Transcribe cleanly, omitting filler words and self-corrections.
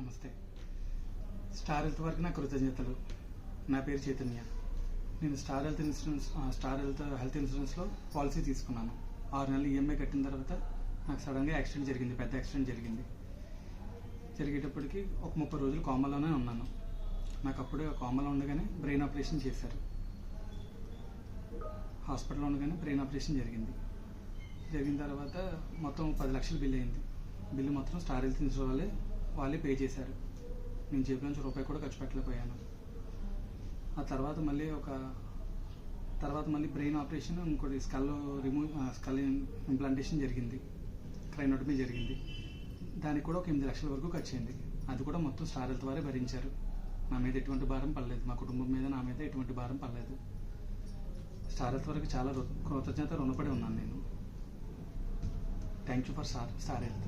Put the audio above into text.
నమస్తే. Star health వారికి నా కృతజ్ఞతలు. నా పేరు చైతన్య. నేను స్టార్ హెల్త్ ఇన్సూరెన్స్లో పాలసీ తీసుకున్నాను. 6 నెలలు ఈఎంఐ కట్టిన తర్వాత నాకు సడన్గా యాక్సిడెంట్ జరిగింది. పెద్ద యాక్సిడెంట్ జరిగింది. జరిగేటప్పటికి ఒక 30 రోజులు కోమాలోనే ఉన్నాను. నాకు అప్పుడే కోమాలో ఉండగానే బ్రెయిన్ ఆపరేషన్ చేశారు. హాస్పిటల్లో ఉండగానే బ్రెయిన్ ఆపరేషన్ జరిగింది. జరిగిన తర్వాత మొత్తం 10 లక్షలు బిల్ అయింది. బిల్లు మొత్తం స్టార్ హెల్త్ ఇన్సూరెన్స్ వాళ్ళే పే చేశారు. నేను జేబులో నుంచి రూపాయి కూడా ఖర్చు పెట్టలేకపోయాను. ఆ తర్వాత మళ్ళీ బ్రెయిన్ ఆపరేషన్, ఇంకోటి స్కల్ ఇంప్లాంటేషన్ జరిగింది. క్రైనోటమీ జరిగింది. దానికి కూడా ఒక 8 లక్షల వరకు ఖర్చు అయింది. అది కూడా మొత్తం స్టార్ హెల్త్ వారే భరించారు. నా మీద ఎటువంటి భారం పడలేదు. మా కుటుంబం మీద, నా మీద ఎటువంటి భారం పడలేదు. స్టార్ హెల్త్ వారికి చాలా కృతజ్ఞత రుణపడి ఉన్నాను నేను. Thank you for star health.